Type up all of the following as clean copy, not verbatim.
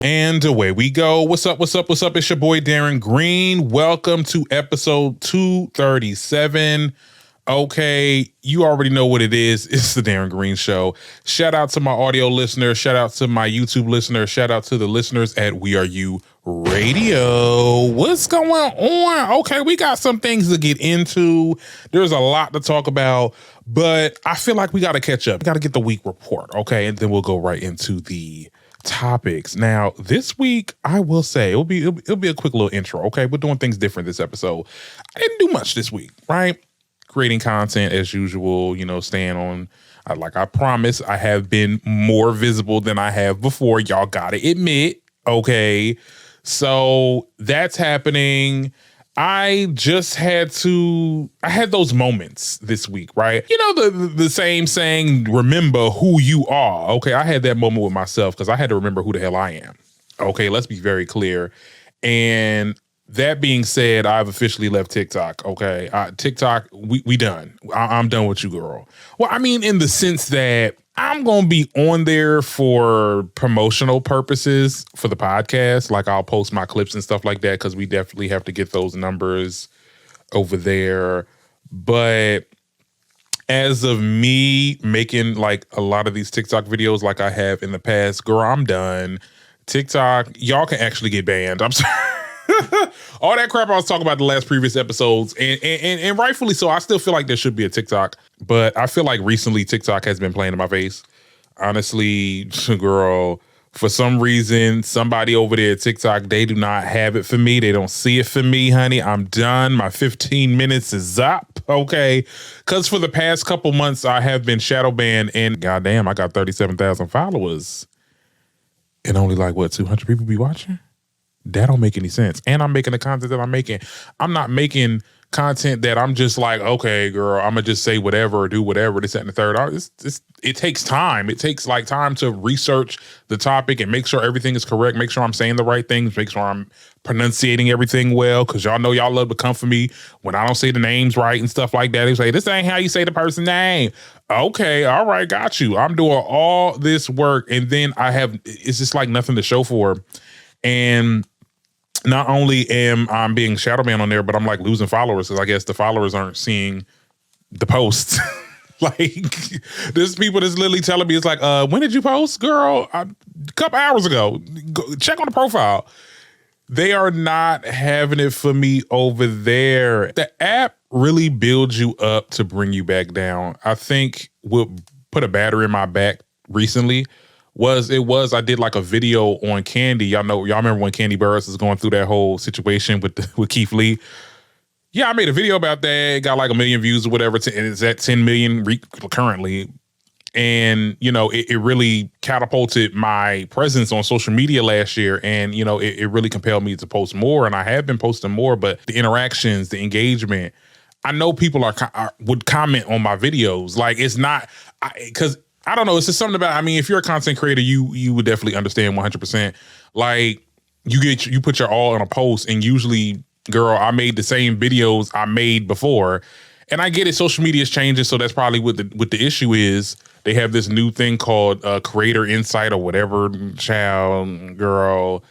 And away we go. What's up? What's up? What's up? It's your boy Darren Green. Welcome to episode 237. Okay, you already know what it is. It's the Darren Green Show. Shout out to my audio listeners. Shout out to my YouTube listeners. Shout out to the listeners at We Are You Radio. What's going on? Okay, we got some things to get into. There's a lot to talk about, but I feel like we got to catch up. We got to get the week report, okay? And then we'll go right into the topics. Now, this week, I will say it'll be a quick little intro, okay? We're doing things different this episode. I didn't do much this week, right? Creating content as usual, staying on. Like I promise, I have been more visible than I have before. Y'all gotta admit, okay? So that's happening. I had those moments this week, right? The same saying, remember who you are. Okay, I had that moment with myself because I had to remember who the hell I am. Okay, let's be very clear. And that being said, I've officially left TikTok, okay? TikTok, we done. I'm done with you, girl. Well, I mean, in the sense that I'm going to be on there for promotional purposes for the podcast. Like I'll post my clips and stuff like that because we definitely have to get those numbers over there. But as of me making like a lot of these TikTok videos like I have in the past, girl, I'm done. TikTok, y'all can actually get banned. I'm sorry. All that crap I was talking about the last previous episodes, and rightfully so. I still feel like there should be a TikTok, but I feel like recently TikTok has been playing in my face. Honestly, girl, for some reason, somebody over there at TikTok, they do not have it for me. They don't see it for me, honey. I'm done. My 15 minutes is up, okay? Because for the past couple months, I have been shadow banned, and goddamn, I got 37,000 followers. And only like, 200 people be watching? That don't make any sense. And I'm making the content that I'm making. I'm not making content that I'm just like, okay, girl, I'm going to just say whatever or do whatever, this, that, and the third. It takes time. It takes like time to research the topic and make sure everything is correct. Make sure I'm saying the right things. Make sure I'm pronunciating everything well. Because y'all know y'all love to come for me when I don't say the names right and stuff like that. They say, this ain't how you say the person's name. Okay, all right, got you. I'm doing all this work. And then it's just like nothing to show for. And not only am I being shadow banned on there, but I'm like losing followers because I guess the followers aren't seeing the posts. Like there's people that's literally telling me, it's like, when did you post, girl? A couple hours ago. Go, check on the profile. They are not having it for me over there. The app really builds you up to bring you back down. I think what put a battery in my back recently I did like a video on Candy. Y'all remember when Candy Burris was going through that whole situation with Keith Lee? Yeah, I made a video about that. It got like 1 million views or whatever. And it's at 10 million currently. And, it really catapulted my presence on social media last year. And, it really compelled me to post more. And I have been posting more, but the interactions, the engagement, I know people would comment on my videos. Like it's not, because I don't know. It's just something about, if you're a content creator, you would definitely understand 100%. Like you put your all in a post, and usually, girl, I made the same videos I made before. And I get it. Social media is changing. So that's probably what the issue is. They have this new thing called Creator Insight or whatever, child, girl,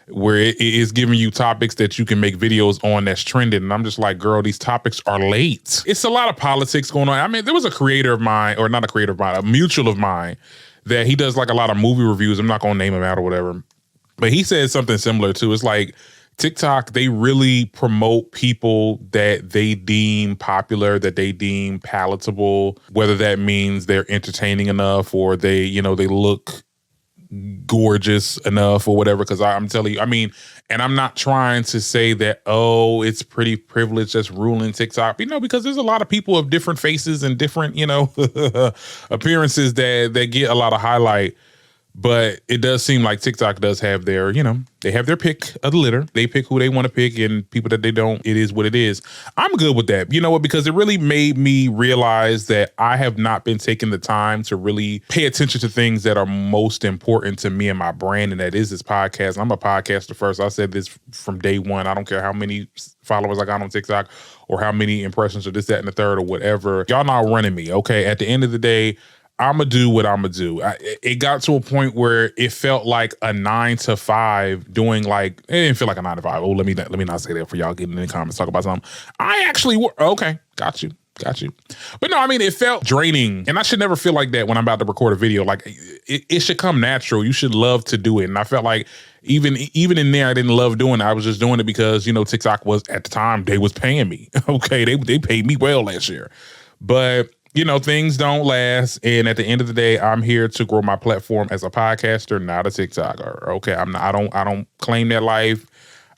where it is giving you topics that you can make videos on that's trending. And I'm just like, girl, these topics are late. It's a lot of politics going on. There was a creator of mine, or not a creator of mine, a mutual of mine, that he does like a lot of movie reviews. I'm not going to name him out or whatever. But he said something similar too. It's like TikTok, they really promote people that they deem popular, that they deem palatable, whether that means they're entertaining enough or they look gorgeous enough or whatever. Because I'm telling you, and I'm not trying to say that, it's pretty privilege that's ruling TikTok, because there's a lot of people of different faces and different, appearances that get a lot of highlight. But it does seem like TikTok does have their, they have their pick of the litter. They pick who they want to pick, and people that they don't, it is what it is. I'm good with that. You know what? Because it really made me realize that I have not been taking the time to really pay attention to things that are most important to me and my brand, and that is this podcast. I'm a podcaster first. I said this from day one. I don't care how many followers I got on TikTok or how many impressions or this, that, and the third or whatever. Y'all not running me, okay? At the end of the day, I'm gonna do what I'm gonna do. It got to a point where it felt like a 9 to 5 doing like, it didn't feel like a 9 to 5. Oh, let me not say that for y'all getting in the comments, talk about something. I actually work. Okay, got you. But no, I mean, it felt draining, and I should never feel like that when I'm about to record a video. Like it should come natural. You should love to do it. And I felt like even in there, I didn't love doing it. I was just doing it because, TikTok was, at the time, they was paying me. Okay, they paid me well last year. But things don't last. And at the end of the day, I'm here to grow my platform as a podcaster, not a TikToker. Okay. I don't claim that life.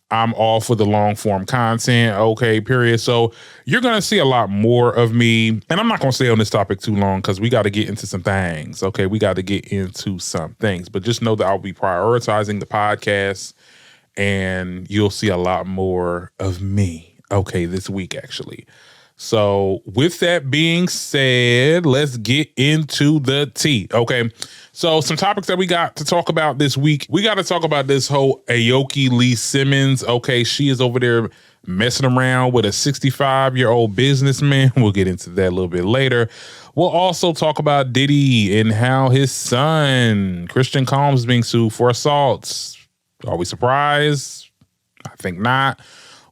I'm all for the long form content. Okay, period. So you're going to see a lot more of me. And I'm not going to stay on this topic too long because we got to get into some things. Okay, we got to get into some things. But just know that I'll be prioritizing the podcast and you'll see a lot more of me. Okay, this week, actually. So with that being said, let's get into the tea. Okay. So some topics that we got to talk about this week. We got to talk about this whole Aoki Simmons. Okay. She is over there messing around with a 65-year-old businessman. We'll get into that a little bit later. We'll also talk about Diddy and how his son, Christian Combs, is being sued for assaults. Are we surprised? I think not.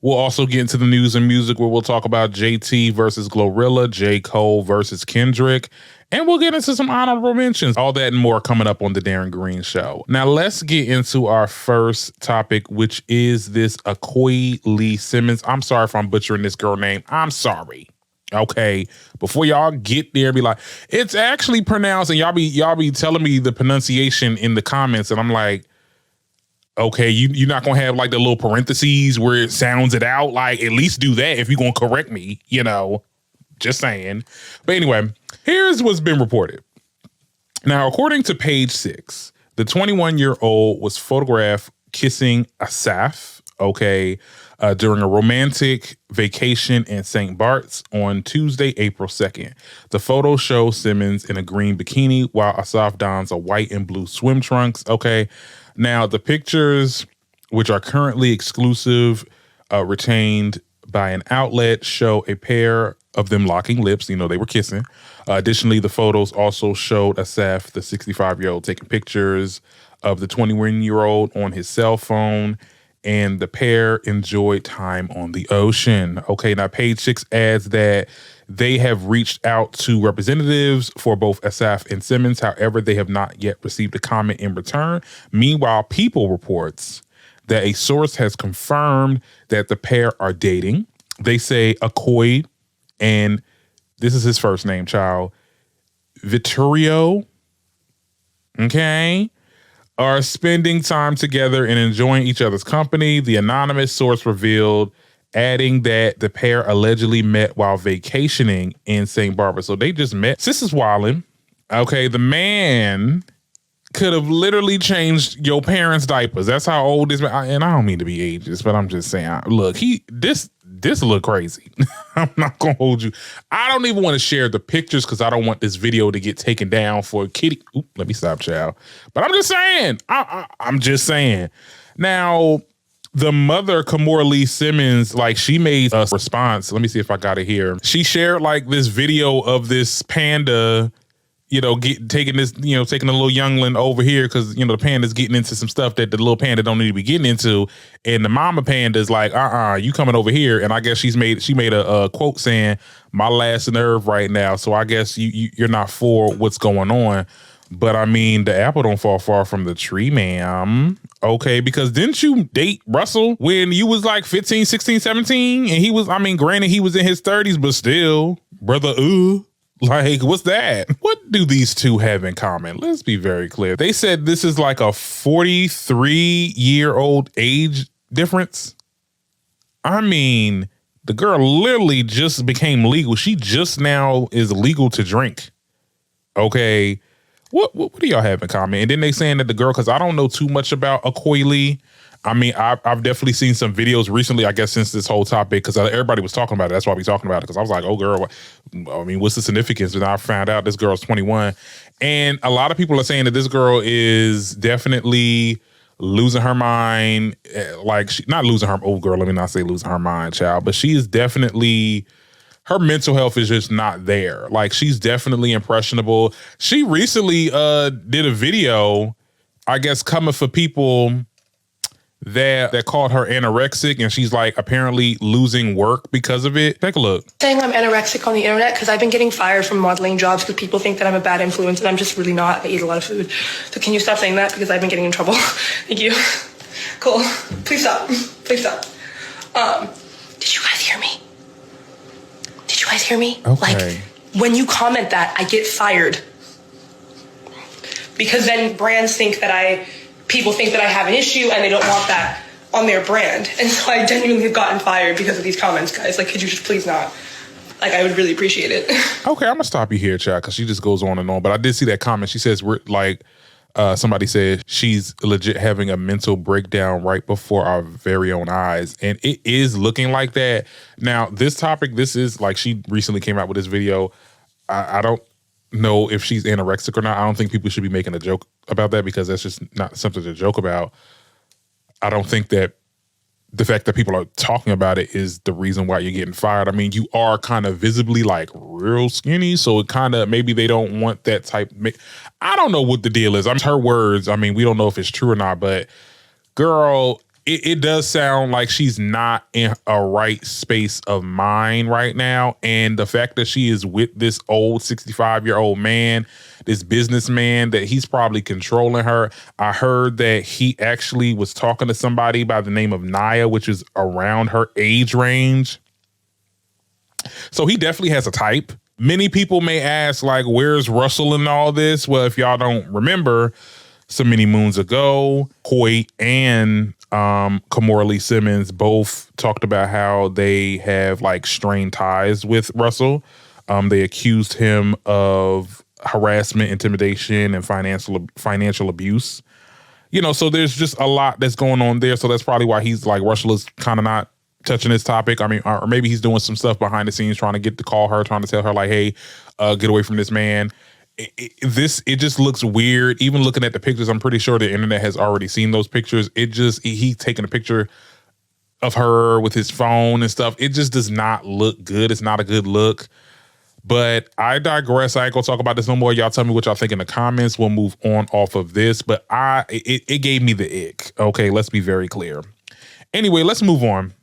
We'll also get into the news and music where we'll talk about JT versus GloRilla, J. Cole versus Kendrick, and we'll get into some honorable mentions. All that and more coming up on the Darren Green Show. Now let's get into our first topic, which is this Aoki Simmons. I'm sorry if I'm butchering this girl name. I'm sorry. Okay, before y'all get there and be like, it's actually pronounced, and y'all be telling me the pronunciation in the comments, and I'm like, okay, you're not going to have like the little parentheses where it sounds it out. Like, at least do that if you're going to correct me, just saying. But anyway, here's what's been reported. Now, according to Page 6, the 21-year-old was photographed kissing Asaf, during a romantic vacation in St. Bart's on Tuesday, April 2nd. The photo shows Simmons in a green bikini while Asaf dons a white and blue swim trunks. Okay. Now, the pictures, which are currently exclusive, retained by an outlet, show a pair of them locking lips. They were kissing. Additionally, the photos also showed Asaf, the 65-year-old, taking pictures of the 21-year-old on his cell phone, and the pair enjoyed time on the ocean. Okay, now Page 6 adds that they have reached out to representatives for both Asaf and Simmons. However, they have not yet received a comment in return. Meanwhile, People reports that a source has confirmed that the pair are dating. They say Aoki, and this is his first name, child, Vittorio, are spending time together and enjoying each other's company. The anonymous source revealed, adding that the pair allegedly met while vacationing in St. Barbara. So they just met. This is wildin'. Okay, the man could have literally changed your parents' diapers. That's how old this man. And I don't mean to be ageist, but I'm just saying, look, this look crazy. I'm not gonna hold you. I don't even want to share the pictures because I don't want this video to get taken down for kitty. Oop, let me stop, child. But I'm just saying. I'm just saying. Now, the mother, Kimora Simmons, she made a response. Let me see if I got it here. She shared this video of this panda, taking a little youngling over here because, the panda's getting into some stuff that the little panda don't need to be getting into. And the mama panda's like, you coming over here. And I guess she made a quote saying, my last nerve right now. So I guess you're not for what's going on. But I mean, the apple don't fall far from the tree, ma'am. Okay, because didn't you date Russell when you was 15, 16, 17? And he was, granted he was in his 30s, but still, brother, what's that? What do these two have in common? Let's be very clear. They said this is a 43-year-old age difference. The girl literally just became legal. She just now is legal to drink. Okay. What do y'all have in common? And then they saying that the girl, because I don't know too much about Aoki. I've definitely seen some videos recently, I guess, since this whole topic, because everybody was talking about it. That's why we talking about it, because I was like, oh, girl, what's the significance? And I found out this girl's 21. And a lot of people are saying that this girl is definitely losing her mind. She not losing her, oh, girl, let me not say losing her mind, child, but she is definitely her mental health is just not there. Like, she's definitely impressionable. She recently did a video, I guess, coming for people that called her anorexic, and she's like apparently losing work because of it. Take a look. Saying I'm anorexic on the internet because I've been getting fired from modeling jobs because people think that I'm a bad influence, and I'm just really not. I eat a lot of food. So can you stop saying that, because I've been getting in trouble? Thank you. Cool. Please stop. Please stop. Did you guys hear me? Did you guys hear me? Okay. Like, when you comment that, I get fired. Because then brands think that people think that I have an issue and they don't want that on their brand. And so I genuinely have gotten fired because of these comments, guys. Like, could you just please not? Like, I would really appreciate it. Okay, I'm gonna stop you here, Chad, because she just goes on and on. But I did see that comment. She says, we're like, somebody said she's legit having a mental breakdown right before our very own eyes. And it is looking like that. Now, this topic, this is like, she recently came out with this video. I don't know if she's anorexic or not. I don't think people should be making a joke about that, because that's just not something to joke about. I don't think that the fact that people are talking about it is the reason why you're getting fired. I mean, you are kind of visibly like real skinny, so it kind of, maybe they don't want that type. I don't know what the deal is. I'm her words. I mean, we don't know if it's true or not, but girl, it does sound like she's not in a right space of mind right now. And the fact that she is with this old 65-year-old man, this businessman, that he's probably controlling her. I heard that he actually was talking to somebody by the name of Naya, which is around her age range. So he definitely has a type. Many people may ask, like, where's Russell in all this? Well, if y'all don't remember, so many moons ago, Hoyt and Kimora Lee Simmons both talked about how they have like strained ties with Russell. They accused him of harassment, intimidation, and financial abuse. You know, so there's just a lot that's going on there. So that's probably why he's like, Russell is kind of not touching this topic. I mean, or maybe he's doing some stuff behind the scenes, trying to call her, trying to tell her like, hey, get away from this man. It just looks weird. Even looking at the pictures, I'm pretty sure the internet has already seen those pictures. He's taking a picture of her with his phone and stuff. It just does not look good. It's not a good look. But I digress. I ain't gonna talk about this no more. Y'all tell me what y'all think in the comments. We'll move on off of this. But it gave me the ick. Okay, let's be very clear. Anyway, let's move on,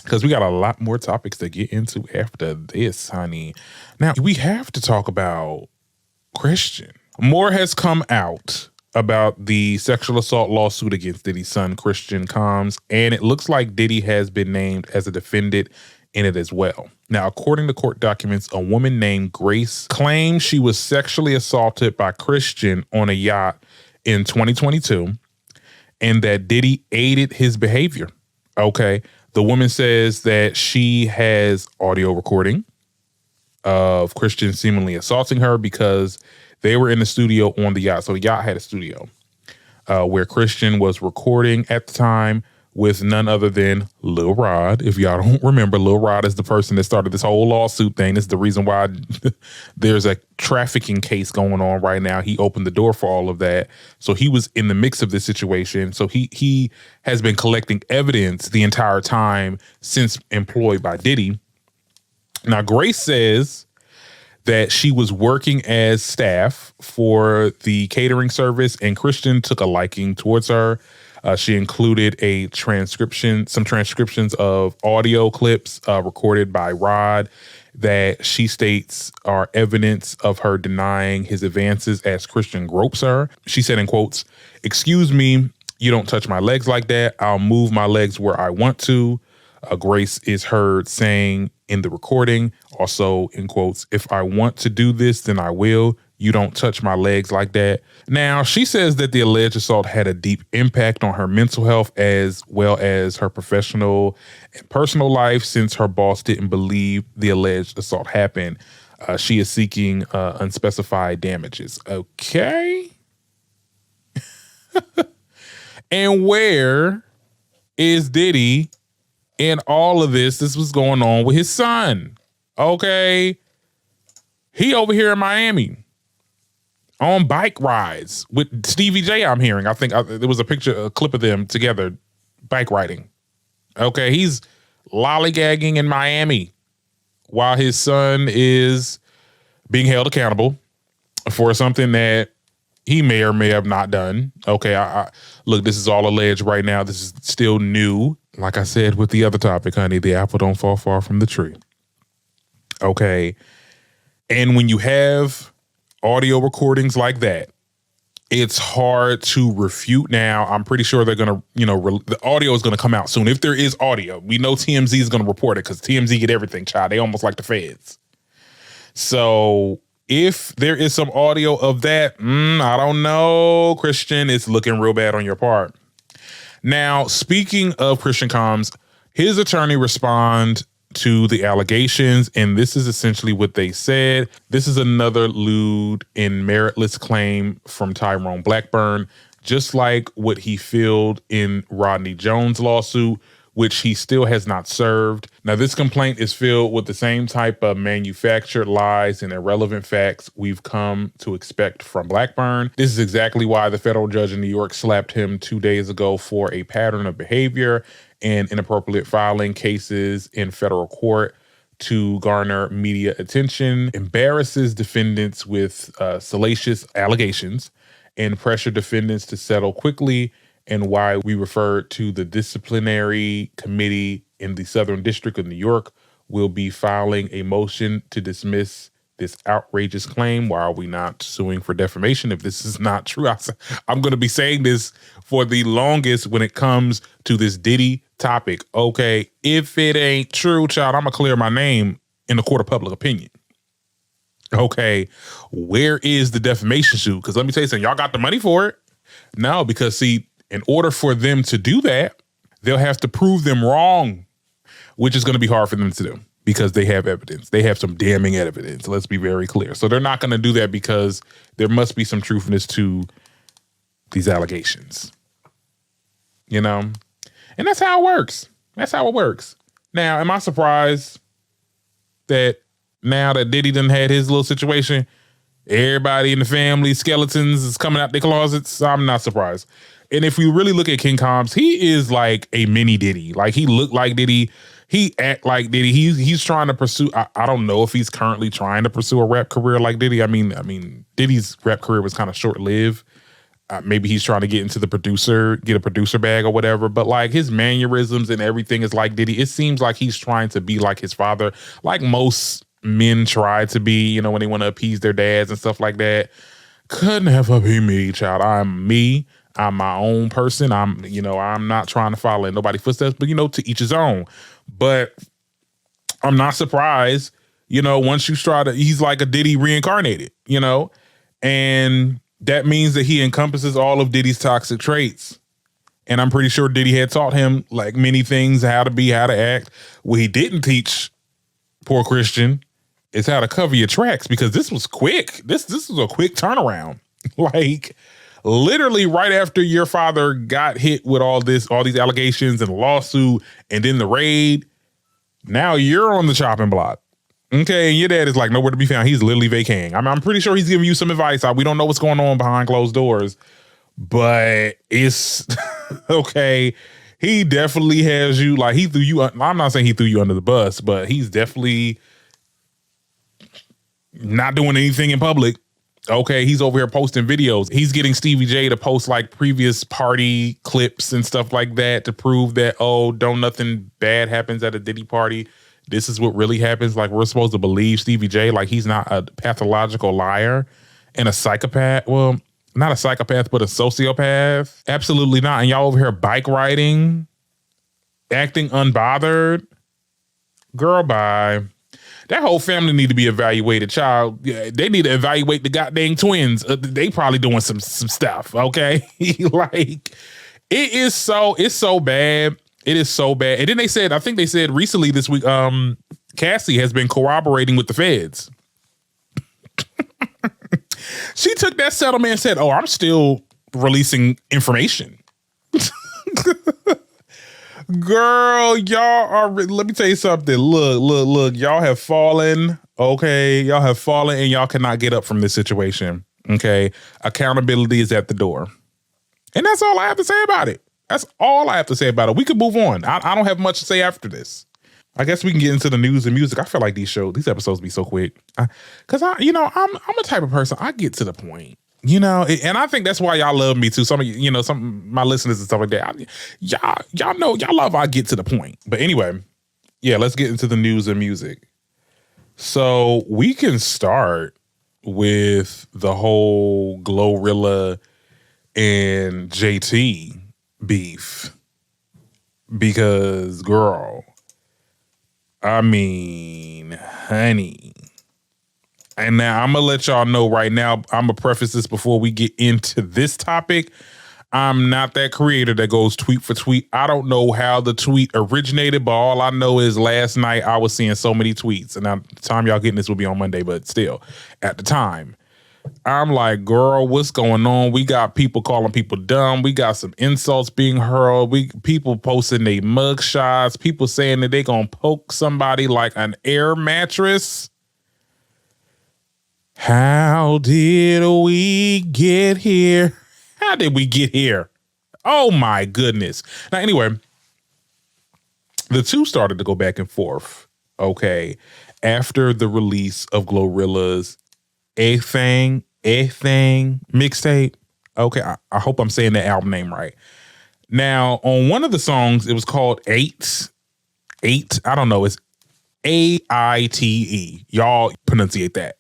because we got a lot more topics to get into after this, honey. Now, we have to talk about Christian. More has come out about the sexual assault lawsuit against Diddy's son, Christian Combs, and it looks like Diddy has been named as a defendant in it as well. Now, according to court documents, a woman named Grace claims she was sexually assaulted by Christian on a yacht in 2022, and that Diddy aided his behavior. Okay. The woman says that she has audio recording of Christian seemingly assaulting her because they were in the studio on the yacht. So the yacht had a studio where Christian was recording at the time with none other than Lil Rod. If y'all don't remember, Lil Rod is the person that started this whole lawsuit thing. This is the reason why there's a trafficking case going on right now. He opened the door for all of that. So he was in the mix of this situation. So he has been collecting evidence the entire time since employed by Diddy. Now, Grace says that she was working as staff for the catering service, and Christian took a liking towards her. She included some transcriptions of audio clips recorded by Rod that she states are evidence of her denying his advances as Christian gropes her. She said in quotes, "Excuse me, you don't touch my legs like that. I'll move my legs where I want to." Grace is heard saying in the recording, also in quotes, "If I want to do this, then I will. You don't touch my legs like that." Now, she says that the alleged assault had a deep impact on her mental health as well as her professional and personal life, since her boss didn't believe the alleged assault happened. She is seeking unspecified damages. Okay. And where is Diddy in all of this? This was going on with his son. Okay. He over here in Miami on bike rides with Stevie J, I'm hearing. I think there was a clip of them together bike riding. Okay, he's lollygagging in Miami while his son is being held accountable for something that he may or may have not done. Okay, I look, this is all alleged right now. This is still new. Like I said with the other topic, honey, the apple don't fall far from the tree. Okay. And when you have audio recordings like that, it's hard to refute now. I'm pretty sure they're going to, the audio is going to come out soon. If there is audio, we know TMZ is going to report it because TMZ get everything, child. They almost like the feds. So if there is some audio of that, I don't know, Christian, it's looking real bad on your part. Now, speaking of Christian Combs, his attorney respond to the allegations, and this is essentially what they said. This is another lewd and meritless claim from Tyrone Blackburn, just like what he filed in Rodney Jones' lawsuit, which he still has not served. Now, this complaint is filled with the same type of manufactured lies and irrelevant facts we've come to expect from Blackburn. This is exactly why the federal judge in New York slapped him 2 days ago for a pattern of behavior and inappropriate filing cases in federal court to garner media attention, embarrasses defendants with salacious allegations, and pressure defendants to settle quickly, and why we referred to the disciplinary committee in the Southern District of New York will be filing a motion to dismiss this outrageous claim. Why are we not suing for defamation if this is not true? I'm going to be saying this for the longest when it comes to this Diddy topic. Okay, if it ain't true, child, I'm going to clear my name in the court of public opinion. Okay, where is the defamation suit? Because let me tell you something, y'all got the money for it? No, because see, in order for them to do that, they'll have to prove them wrong, which is going to be hard for them to do because they have evidence. They have some damning evidence. Let's be very clear. So they're not going to do that because there must be some truthness to these allegations, and that's how it works. That's how it works. Now, am I surprised that now that Diddy done had his little situation, everybody in the family, skeletons is coming out their closets? I'm not surprised. And if we really look at King Combs, he is like a mini Diddy. Like, he looked like Diddy. He act like Diddy. He's trying to pursue, I don't know if he's currently trying to pursue a rap career like Diddy. I mean, Diddy's rap career was kind of short-lived. Maybe he's trying to get a producer bag or whatever. But like his mannerisms and everything is like Diddy. It seems like he's trying to be like his father, like most men try to be, when they want to appease their dads and stuff like that. Could never be me, child. I'm me. I'm my own person. I'm not trying to follow in nobody's footsteps, but to each his own. But I'm not surprised, once you try to, he's like a Diddy reincarnated, and that means that he encompasses all of Diddy's toxic traits. And I'm pretty sure Diddy had taught him like many things, how to be, how to act. What he didn't teach poor Christian is how to cover your tracks, because this was quick. This was a quick turnaround. Like, literally right after your father got hit with all these allegations and lawsuit and then the raid, now you're on the chopping block. Okay, and your dad is like nowhere to be found. He's literally vacating. I'm pretty sure he's giving you some advice. We don't know what's going on behind closed doors, but it's okay. He definitely has you, like, he threw you, I'm not saying he threw you under the bus, but he's definitely not doing anything in public. Okay, he's over here posting videos. He's getting Stevie J to post like previous party clips and stuff like that to prove that, don't nothing bad happens at a Diddy party. This is what really happens. Like, we're supposed to believe Stevie J, like he's not a pathological liar and a psychopath. Well, not a psychopath, but a sociopath. Absolutely not. And y'all over here bike riding, acting unbothered. Girl, bye. That whole family need to be evaluated, child. Yeah, they need to evaluate the goddamn twins. They probably doing some stuff, okay? Like, it's so bad. It is so bad. And then I think they said recently this week, Cassie has been cooperating with the feds. She took that settlement and said, I'm still releasing information. Girl, y'all are, let me tell you something. Look, y'all have fallen, okay? Y'all have fallen and y'all cannot get up from this situation, okay? Accountability is at the door. And that's all I have to say about it. That's all I have to say about it. We could move on. I don't have much to say after this. I guess we can get into the news and music. I feel like these episodes be so quick. Cause I'm a type of person, I get to the point, and I think that's why y'all love me too. Some of you, some of my listeners and stuff like that. Y'all know, y'all love I get to the point. But anyway, yeah, let's get into the news and music. So we can start with the whole GloRilla and JT beef. Because, girl, I mean, honey. And now I'm going to let y'all know right now, I'm going to preface this before we get into this topic. I'm not that creator that goes tweet for tweet. I don't know how the tweet originated, but all I know is last night I was seeing so many tweets. And now the time y'all getting this will be on Monday, but still, at the time, I'm like, girl, what's going on? We got people calling people dumb. We got some insults being hurled. People posting their mug shots. People saying that they gonna poke somebody like an air mattress. How did we get here? How did we get here? Oh my goodness. Now, anyway, the two started to go back and forth, okay, after the release of GloRilla's A Thing mixtape. Okay, I hope I'm saying the album name right. Now, on one of the songs, it was called Eight. I don't know. It's AITE. Y'all pronunciate that.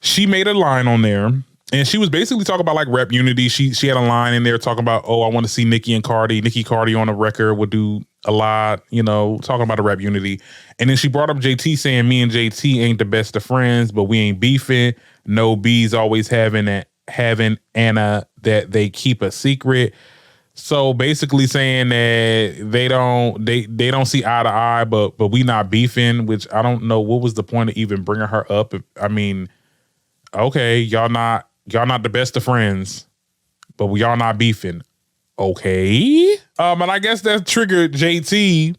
She made a line on there, and she was basically talking about like rap unity. She had a line in there talking about, oh, I want to see Nicki Cardi on a record would do a lot, talking about the rap unity. And then she brought up JT saying me and JT ain't the best of friends, but we ain't beefing. No B's always having Anna that they keep a secret. So basically saying that they don't see eye to eye, but we not beefing, which I don't know what was the point of even bringing her up. I mean, okay, y'all not the best of friends, but y'all not beefing. Okay. And I guess that triggered JT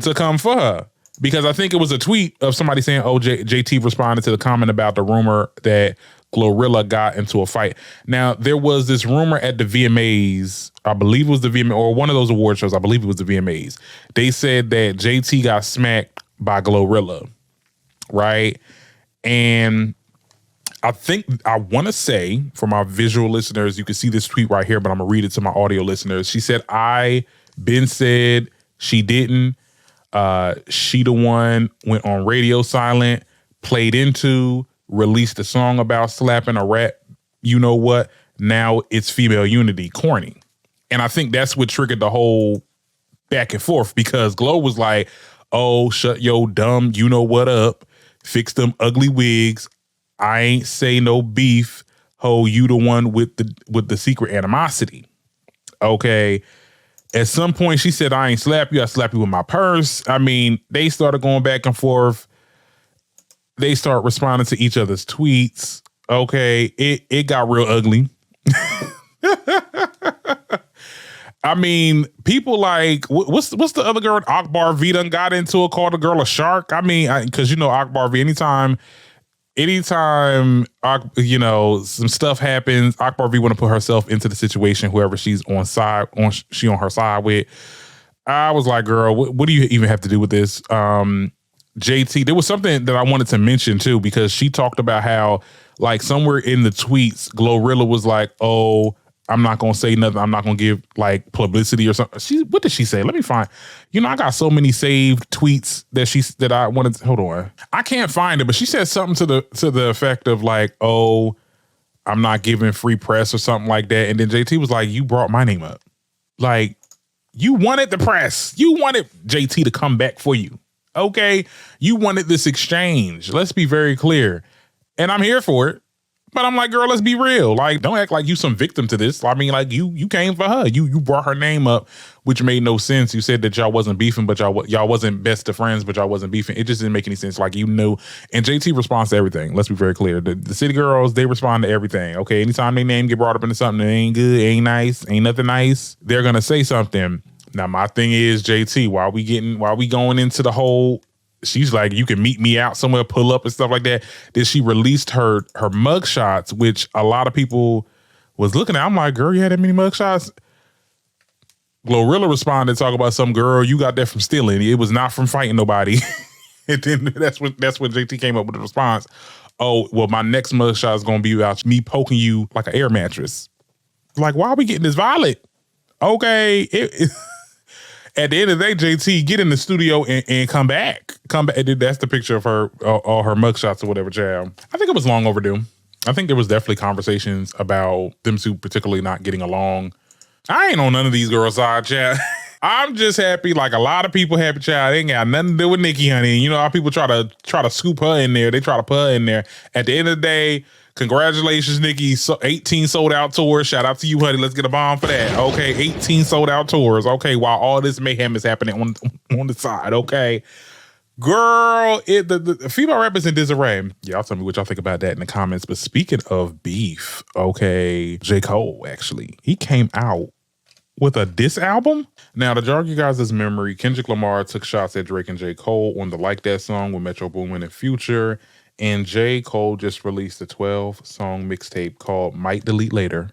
to come for her, because I think it was a tweet of somebody saying, oh, JT responded to the comment about the rumor that GloRilla got into a fight. Now, there was this rumor at the VMAs, I believe it was the VMA, or one of those award shows, I believe it was the VMAs. They said that JT got smacked by GloRilla, right? And I want to say, for my visual listeners, you can see this tweet right here, but I'm going to read it to my audio listeners. She said, Ben said she didn't. She the one went on radio silent, played into, released a song about slapping a rap. You know what? Now it's female unity, corny. And I think that's what triggered the whole back and forth, because Glo was like, oh, shut your dumb, you know what up, fix them ugly wigs. I ain't say no beef. Ho, you the one with the secret animosity. Okay. At some point, she said, I ain't slap you. I slap you with my purse. I mean, they started going back and forth. They start responding to each other's tweets. Okay. It got real ugly. I mean, people like, what's the other girl? Akbar V done got into it, called a girl a shark. I mean, because Akbar V, anytime some stuff happens, Akbar V want to put herself into the situation, whoever she's on her side with. I was like, girl, what do you even have to do with this? JT, there was something that I wanted to mention too, because she talked about how, like, somewhere in the tweets, GloRilla was like, oh, I'm not going to say nothing. I'm not going to give like publicity or something. What did she say? Let me find. I got so many saved tweets that I wanted to, hold on. I can't find it, but she said something to the effect of like, oh, I'm not giving free press or something like that. And then JT was like, you brought my name up. Like, you wanted the press. You wanted JT to come back for you. Okay. You wanted this exchange. Let's be very clear. And I'm here for it. But I'm like, girl, let's be real. Like, don't act like you some victim to this. I mean, like, you came for her. You brought her name up, which made no sense. You said that y'all wasn't beefing, but y'all wasn't best of friends, but y'all wasn't beefing. It just didn't make any sense. Like, knew. And JT responds to everything. Let's be very clear. The city girls, they respond to everything. Okay, anytime their name get brought up into something that ain't good, ain't nice, ain't nothing nice, they're gonna say something. Now, my thing is, JT, while we going into the whole, she's like, you can meet me out somewhere, pull up and stuff like that. Then she released her mug shots, which a lot of people was looking at. I'm like, girl, you had that many mug shots? GloRilla responded, talk about some girl, you got that from stealing. It was not from fighting nobody. And then that's when JT came up with the response. Oh, well, my next mugshot is going to be about me poking you like an air mattress. Like, why are we getting this violent? Okay. At the end of the day, JT, get in the studio and come back. Come back. That's the picture of her, all her mugshots or whatever, child. I think it was long overdue. I think there was definitely conversations about them two particularly not getting along. I ain't on none of these girls' side, child. I'm just happy, like a lot of people happy, child. They ain't got nothing to do with Nicki, honey. You know how people try to scoop her in there. They try to put her in there. At the end of the day, congratulations, Nicki. 18 sold out tours. Shout out to you, honey. Let's get a bomb for that. Okay, 18 sold out tours. Okay, while all this mayhem is happening on the side. Okay, girl, the female rappers in disarray. Y'all tell me what y'all think about that in the comments. But speaking of beef, okay, J. Cole actually he came out with a diss album. Now, to jog you guys' memory, Kendrick Lamar took shots at Drake and J. Cole on the Like That song with Metro Boomin and Future. And J. Cole just released a 12-song mixtape called Might Delete Later.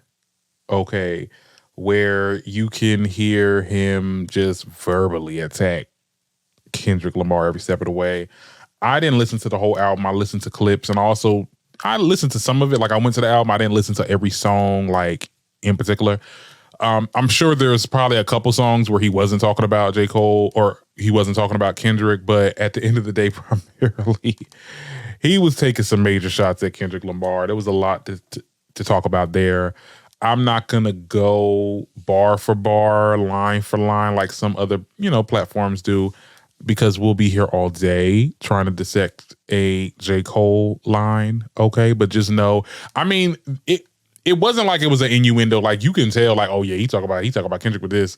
Okay, where you can hear him just verbally attack Kendrick Lamar every step of the way. I didn't listen to the whole album. I listened to clips, and also I listened to some of it. Like, I went to the album. I didn't listen to every song, like, in particular. I'm sure there's probably a couple songs where he wasn't talking about J. Cole or he wasn't talking about Kendrick, but at the end of the day, primarily, he was taking some major shots at Kendrick Lamar. There was a lot to talk about there. I'm not going to go bar for bar, line for line like some other, platforms do, because we'll be here all day trying to dissect a J. Cole line, okay? But just know, I mean, it wasn't like it was an innuendo. Like, you can tell, like, oh yeah, he talk about Kendrick with this.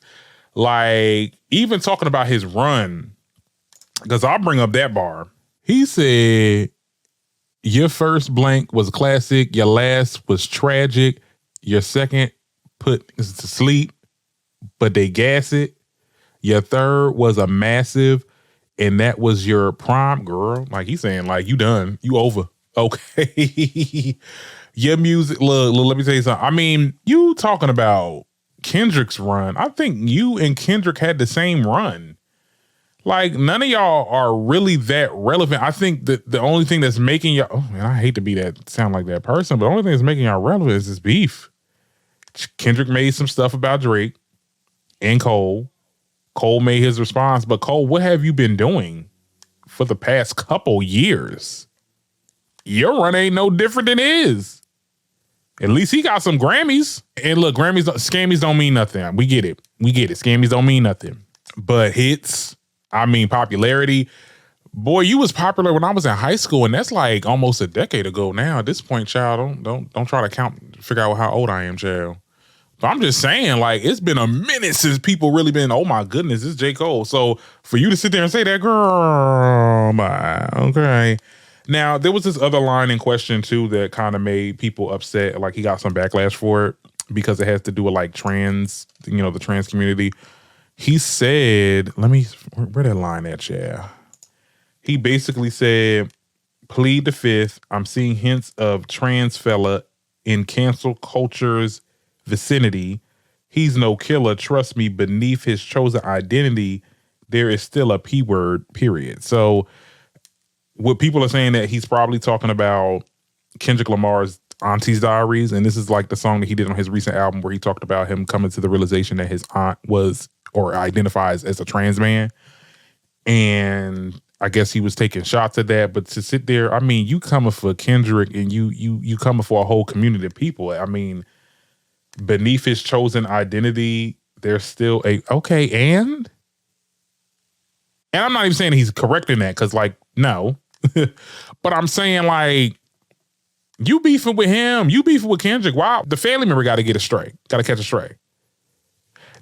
Like, even talking about his run, because I'll bring up that bar. He said, your first blank was classic, your last was tragic, your second put to sleep, but they gas it. Your third was a massive, and that was your prime, girl. Like, he's saying, like, you done, you over. Okay. Your music, look, let me tell you something. I mean, you talking about Kendrick's run. I think you and Kendrick had the same run. Like, none of y'all are really that relevant. I think that the only thing that's making y'all, oh man, I hate to sound like that person, but the only thing that's making y'all relevant is this beef. Kendrick made some stuff about Drake and Cole. Cole made his response, but Cole, what have you been doing for the past couple years? Your run ain't no different than his. At least he got some Grammys. And look, scammies don't mean nothing. We get it. Scammies don't mean nothing. But hits, I mean popularity. Boy, you was popular when I was in high school, and that's like almost a decade ago now. At this point, child, don't try to figure out how old I am, child. But I'm just saying, like, it's been a minute since people really been, oh my goodness, this is J. Cole. So for you to sit there and say that, girl, bye, okay. Now, there was this other line in question, too, that kind of made people upset. Like, he got some backlash for it because it has to do with, like, trans, the trans community. He said, where that line at, yeah? He basically said, plead the fifth. I'm seeing hints of trans fella in cancel culture's vicinity. He's no killer. Trust me, beneath his chosen identity, there is still a P word, period. So what people are saying that he's probably talking about Kendrick Lamar's Auntie's Diaries. And this is like the song that he did on his recent album where he talked about him coming to the realization that his aunt was or identifies as a trans man. And I guess he was taking shots at that. But to sit there, I mean, you coming for Kendrick and you coming for a whole community of people. I mean, beneath his chosen identity, there's still okay, and I'm not even saying he's correcting that, because, like, no. But I'm saying, like, you beefing with him, you beefing with Kendrick. Wow, the family member got to get a stray, got to catch a stray.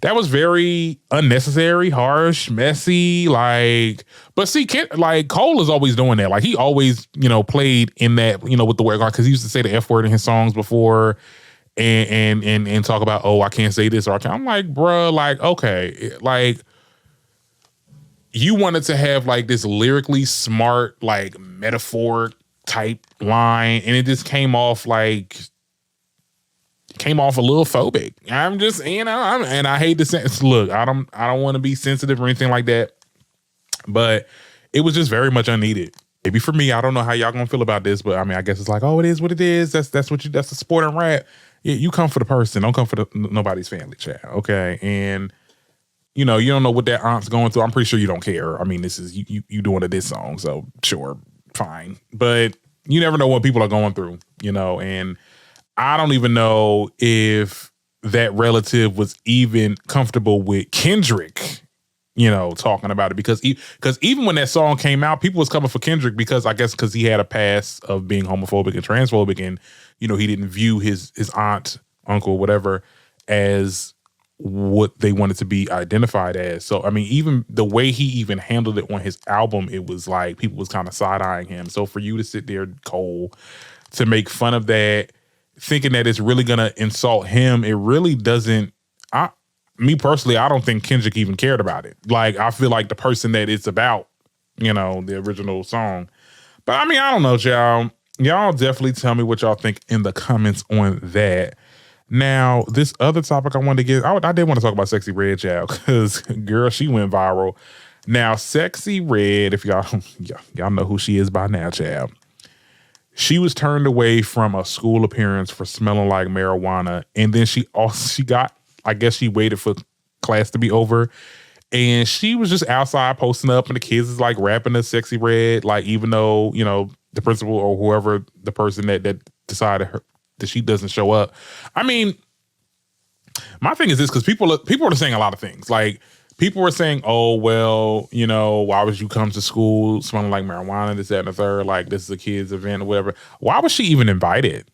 That was very unnecessary, harsh, messy, like. But see, like, Cole is always doing that. Like, he always, played in that, with the word, because he used to say the F word in his songs before. And talk about, oh, I can't say this or I can't. I'm like, bruh, like, okay, like, you wanted to have like this lyrically smart, like, metaphor type line, and it just came off like came off a little phobic. I'm just, and I hate to say, look, I don't want to be sensitive or anything like that, but it was just very much unneeded. Maybe for me, I don't know how y'all gonna feel about this, but I mean, I guess it's like, oh, it is what it is. That's the sport and rap. Yeah, you come for the person, don't come for nobody's family, child. Okay, and you don't know what that aunt's going through. I'm pretty sure you don't care. I mean, this is you doing a diss song, so sure, fine. But you never know what people are going through, and I don't even know if that relative was even comfortable with Kendrick, talking about it, because even when that song came out, people was coming for Kendrick because he had a past of being homophobic and transphobic, and he didn't view his aunt, uncle, whatever, as what they wanted to be identified as. So I mean, even the way he even handled it on his album, it was like people was kind of side-eyeing him. So for you to sit there, Cole, to make fun of that, thinking that it's really gonna insult him, it really doesn't. Me personally, I don't think Kendrick even cared about it. Like, I feel like the person that it's about, the original song. But I mean, I don't know, y'all. Y'all definitely tell me what y'all think in the comments on that. Now, this other topic I wanted to get, I did want to talk about Sexy Red, y'all, because girl, she went viral. Now, Sexy Red, if y'all know who she is by now, child. She was turned away from a school appearance for smelling like marijuana. And then she waited for class to be over. And she was just outside posting up, and the kids is like rapping a Sexy Red. Like, even though, the principal or whoever, the person that decided that she doesn't show up. I mean, my thing is this, because people are saying a lot of things. Like, people were saying, oh, well, why would you come to school smelling like marijuana, this, that, and the third? Like, this is a kid's event or whatever. Why was she even invited?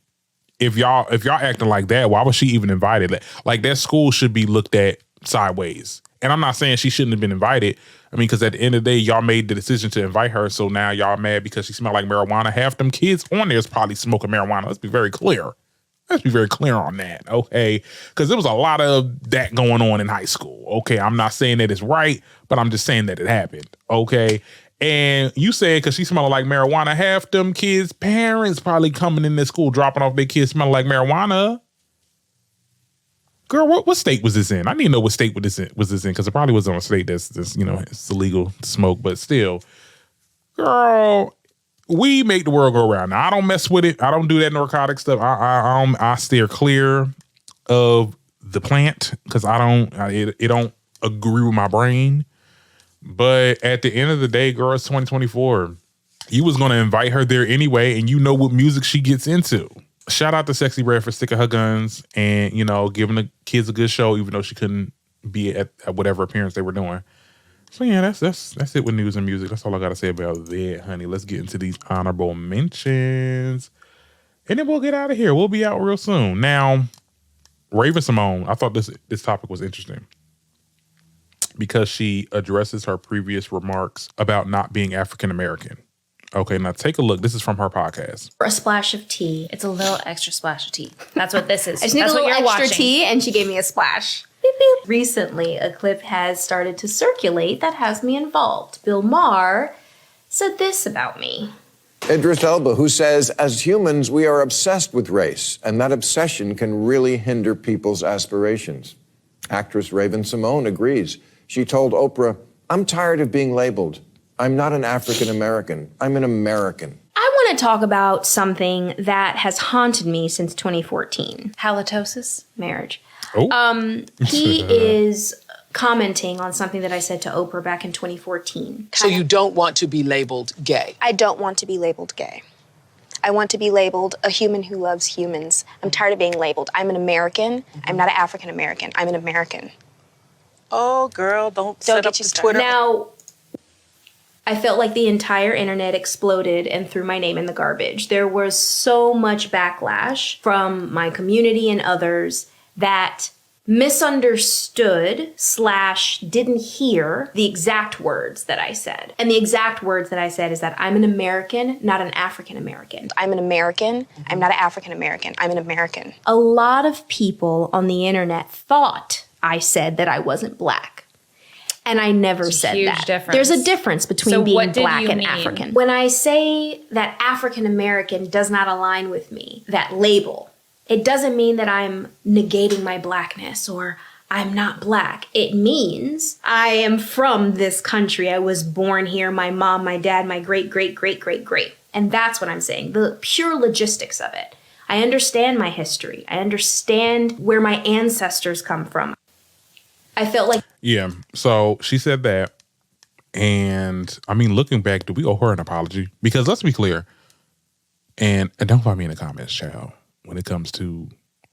If y'all acting like that, why was she even invited? Like, that school should be looked at sideways. And I'm not saying she shouldn't have been invited. I mean, because at the end of the day, y'all made the decision to invite her. So now y'all mad because she smelled like marijuana. Half them kids on there is probably smoking marijuana. Let's be very clear. Let's be very clear on that, okay? Because there was a lot of that going on in high school, okay? I'm not saying that it's right, but I'm just saying that it happened, okay? And you said because she smelled like marijuana, half them kids' parents probably coming in this school dropping off their kids smelling like marijuana. Girl, what state was this in? I need to know what state was this in, because it probably was on a state that's it's illegal to smoke, but still, girl, we make the world go around. Now, I don't mess with it. I don't do that narcotic stuff. I steer clear of the plant because it don't agree with my brain. But at the end of the day, girl, it's 2024. You was going to invite her there anyway, and you know what music she gets into. Shout out to Sexy Red for sticking her guns and, giving the kids a good show, even though she couldn't be at whatever appearance they were doing. So yeah, that's it with news and music. That's all I got to say about that, honey. Let's get into these honorable mentions. And then we'll get out of here. We'll be out real soon. Now, Raven Simone, I thought this topic was interesting because she addresses her previous remarks about not being African American. Okay, now take a look. This is from her podcast. A splash of tea. It's a little extra splash of tea. That's what this is. I just need That's a little what you're extra watching. tea, and she gave me a splash. Beep, beep. Recently, a clip has started to circulate that has me involved. Bill Maher said this about me. Idris Elba, who says, as humans, we are obsessed with race, and that obsession can really hinder people's aspirations. Actress Raven Simone agrees. She told Oprah, I'm tired of being labeled. I'm not an African American. I'm an American. I want to talk about something that has haunted me since 2014. Halitosis? Marriage. Oh. He is commenting on something that I said to Oprah back in 2014. So you don't want to be labeled gay? I don't want to be labeled gay. I want to be labeled a human who loves humans. I'm tired of being labeled. I'm an American. I'm not an African American. I'm an American. Oh, girl, don't set get up you the started. Twitter. Now, I felt like the entire internet exploded and threw my name in the garbage. There was so much backlash from my community and others that misunderstood / didn't hear the exact words that I said. And the exact words that I said is that I'm an American, not an African American. I'm an American. I'm not an African American. I'm an American. A lot of people on the internet thought I said that I wasn't black. And I never said huge that. difference. There's a difference between So being what did black you and mean? African. When I say that African American does not align with me, that label, it doesn't mean that I'm negating my blackness or I'm not black. It means I am from this country. I was born here. My mom, my dad, my great, great, great, great, great. And that's what I'm saying. The pure logistics of it. I understand my history. I understand where my ancestors come from. I felt like... Yeah, so she said that. And I mean, looking back, do we owe her an apology? Because let's be clear, and don't find me in the comments, child, when it comes to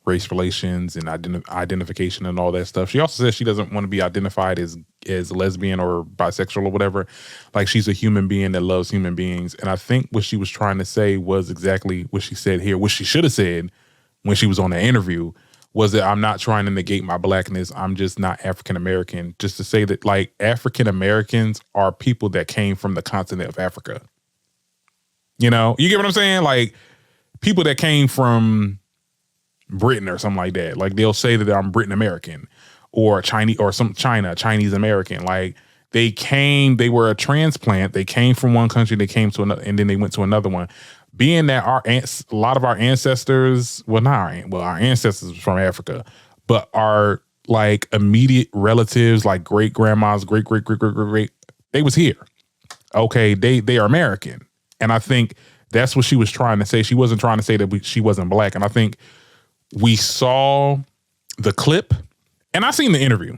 race relations and identification and all that stuff. She also says she doesn't want to be identified as lesbian or bisexual or whatever. Like, she's a human being that loves human beings. And I think what she was trying to say was exactly what she said here, what she should have said when she was on the interview, was that I'm not trying to negate my blackness. I'm just not African-American. Just to say that, like, African-Americans are people that came from the continent of Africa. You know, you get what I'm saying? Like, people that came from Britain or something like that. Like, they'll say that I'm Britain American or Chinese or Chinese American. Like, they were a transplant. They came from one country, they came to another, and then they went to another one. Being that a lot of our ancestors, our ancestors was from Africa, but our like immediate relatives, like great grandmas, great, they was here. Okay, they are American. And I think that's what she was trying to say. She wasn't trying to say that she wasn't black. And I think we saw the clip, and I seen the interview.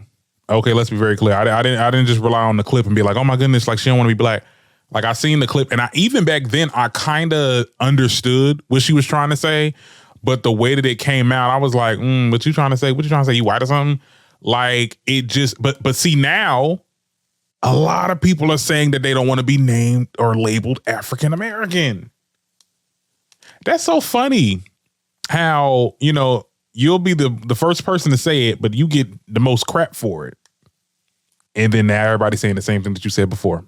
Okay, let's be very clear. I didn't just rely on the clip and be like, oh my goodness, like she don't want to be black. Like, I seen the clip, and even back then, I kind of understood what she was trying to say, but the way that it came out, I was like, what you trying to say? What you trying to say? You white or something? Like, it just, but see, now, a lot of people are saying that they don't want to be named or labeled African American. That's so funny how, you know, you'll be the first person to say it, but you get the most crap for it. And then now everybody's saying the same thing that you said before.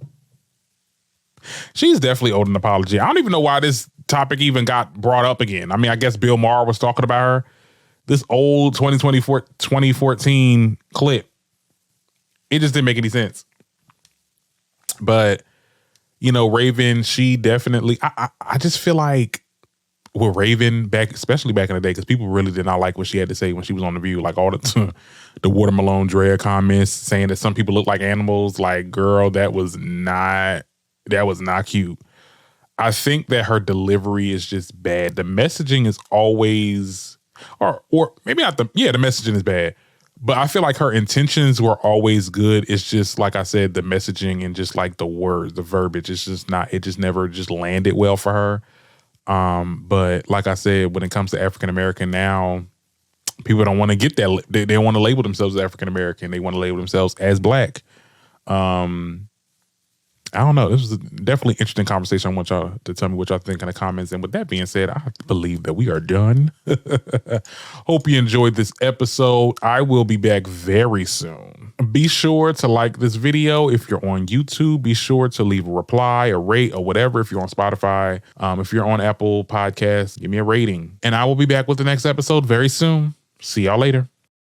She's definitely owed an apology. I don't even know why this topic even got brought up again. I mean, I guess Bill Maher was talking about her. This old 2014 clip. It just didn't make any sense. But, you know, Raven, she definitely, I just feel like with Raven, especially back in the day, because people really did not like what she had to say when she was on The View. Like, all the watermelon dread comments saying that some people look like animals. Like, girl, that was not cute. I think that her delivery is just bad. The messaging is always, or maybe not the messaging is bad, but I feel like her intentions were always good. It's just, like I said, the messaging and just like the words, the verbiage, it just never just landed well for her. But like I said, when it comes to African American now, people don't want to get that. They don't want to label themselves as African American. They want to label themselves as black. I don't know. This was definitely an interesting conversation. I want y'all to tell me what y'all think in the comments. And with that being said, I believe that we are done. Hope you enjoyed this episode. I will be back very soon. Be sure to like this video if you're on YouTube. Be sure to leave a reply, a rate, or whatever if you're on Spotify. If you're on Apple Podcasts, give me a rating. And I will be back with the next episode very soon. See y'all later.